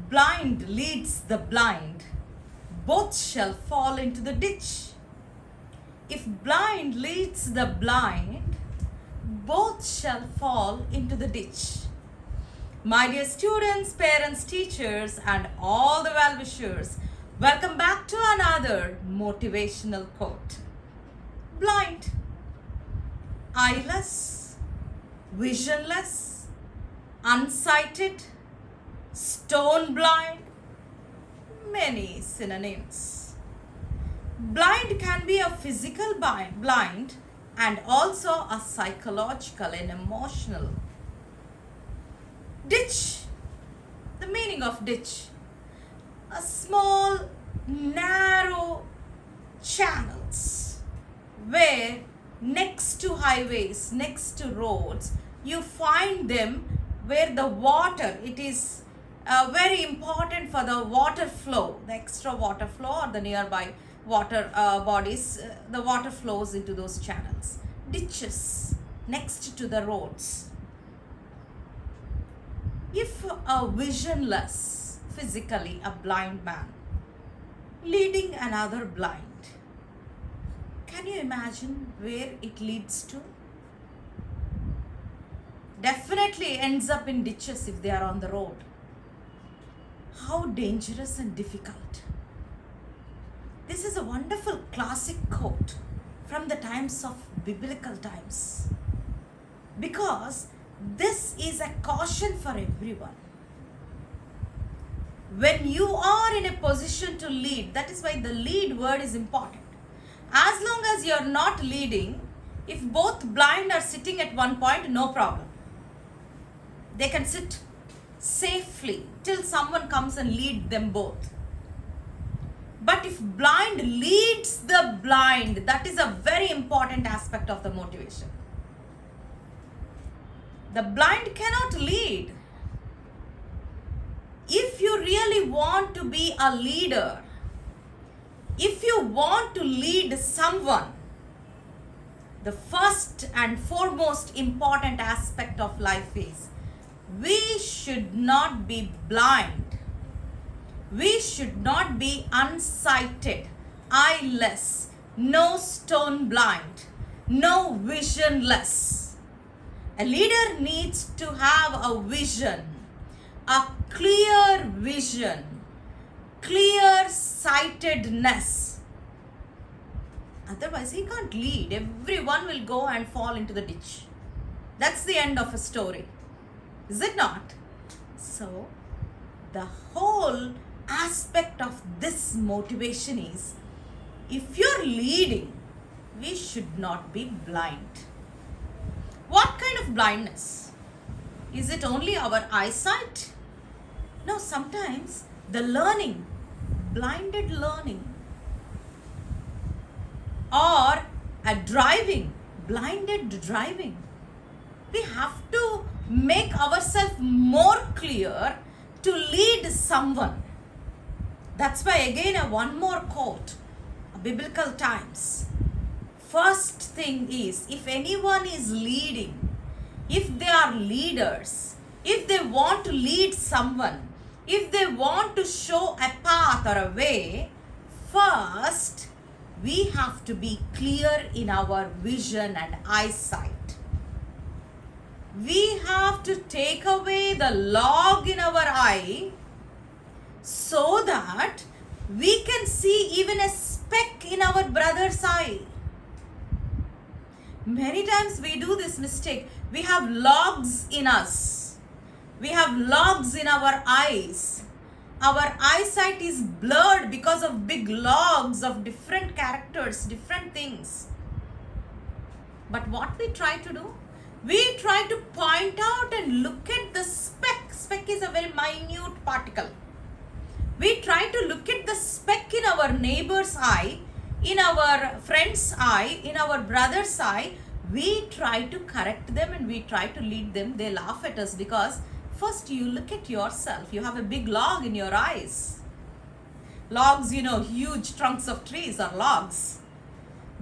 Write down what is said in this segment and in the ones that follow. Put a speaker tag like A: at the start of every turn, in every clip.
A: blind leads the blind, both shall fall into the ditch. If blind leads the blind, both shall fall into the ditch. My dear students, parents, teachers, and all the well-wishers, welcome back to another motivational quote. Blind, eyeless, visionless, unsighted, stone blind, many synonyms. Blind can be a physical blind and also a psychological and emotional. Ditch, the meaning of ditch, a small, narrow channels where next to highways, next to roads, you find them where the water, it is very important for the water flow, the extra water flow or the nearby water bodies, the water flows into those channels. Ditches next to the roads. If a visionless, physically a blind man leading another blind, can you imagine where it leads to? Definitely ends up in ditches if they are on the road. How dangerous and difficult. This is a wonderful classic quote from the times of biblical times, because this is a caution for everyone. When you are in a position to lead, that is why the lead word is important. As long as you are not leading, if both blind are sitting at one point, no problem. They can sit safely till someone comes and lead them both. But if blind leads the blind, that is a very important aspect of the motivation. The blind cannot lead. If you really want to be a leader, if you want to lead someone, the first and foremost important aspect of life is we should not be blind. We should not be unsighted, eyeless, no stone blind, no visionless. A leader needs to have a vision, a clear vision, clear sightedness. Otherwise, he can't lead. Everyone will go and fall into the ditch. That's the end of a story. Is it not? So, the whole aspect of this motivation is, if you're leading, we should not be blind. What kind of blindness? Is it only our eyesight? No, sometimes the learning, blinded learning, or a driving, blinded driving. We have to make ourselves more clear to lead someone. That's why again one more quote, biblical times. First thing is, if anyone is leading, if they are leaders, if they want to lead someone, if they want to show a path or a way, first we have to be clear in our vision and eyesight. We have to take away the log in our eye so that we can see even a speck in our brother's eye. Many times we do this mistake. We have logs in us. We have logs in our eyes. Our eyesight is blurred because of big logs of different characters, different things. But what we try to do? We try to point out and look at the speck. Speck is a very minute particle. We try to look at the speck in our neighbor's eye, in our friend's eye, in our brother's eye. We try to correct them and we try to lead them. They laugh at us because first you look at yourself. You have a big log in your eyes. Logs, huge trunks of trees are logs.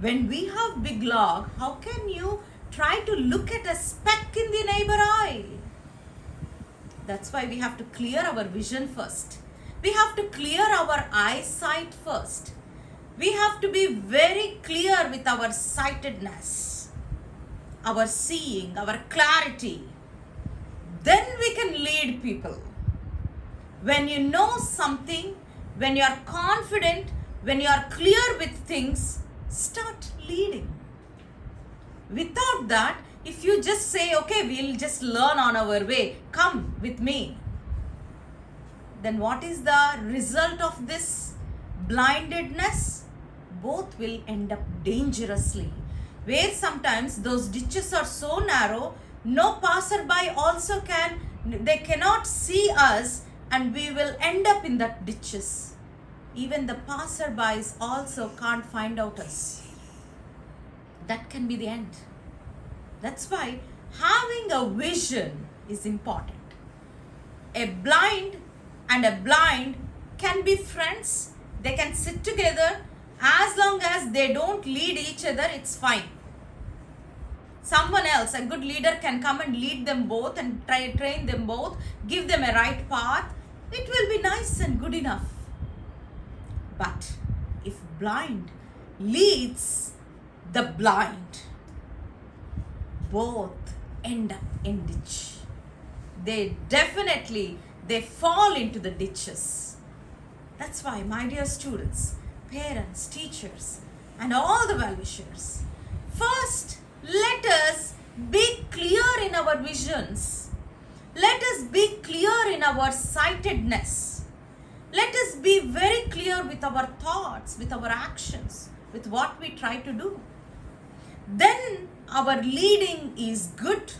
A: When we have big log, how can you try to look at a speck in the neighbor eye? That's why we have to clear our vision first. We have to clear our eyesight first. We have to be very clear with our sightedness, our seeing, our clarity. Then we can lead people. When you know something, when you are confident, when you are clear with things, start leading. Without that, if you just say, okay, we'll just learn on our way, come with me, then what is the result of this blindedness? Both will end up dangerously. Where sometimes those ditches are so narrow, no passerby also they cannot see us, and we will end up in that ditches. Even the passerbys also can't find out us. That can be the end. That's why having a vision is important. A blind and a blind can be friends. They can sit together. As long as they don't lead each other, it's fine. Someone else, a good leader, can come and lead them both and train them both, give them a right path. It will be nice and good enough. But if blind leads the blind, both end up in ditch. They fall into the ditches. That's why, my dear students, parents, teachers, and all the well-wishers, first, let us be clear in our visions. Let us be clear in our sightedness. Let us be very clear with our thoughts, with our actions, with what we try to do. Then our leading is good,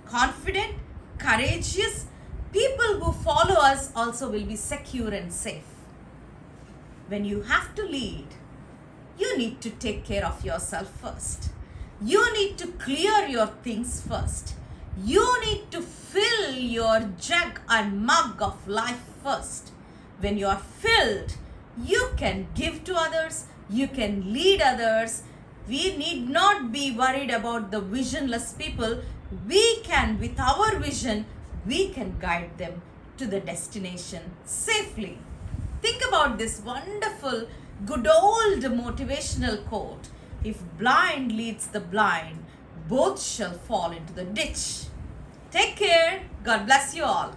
A: confident, courageous. People who follow us also will be secure and safe. When you have to lead, you need to take care of yourself first. You need to clear your things first. You need to fill your jug and mug of life first. When you are filled, you can give to others, you can lead others. We need not be worried about the visionless people. We can, with our vision, we can guide them to the destination safely. Think about this wonderful, good old motivational quote. If blind leads the blind, both shall fall into the ditch. Take care. God bless you all.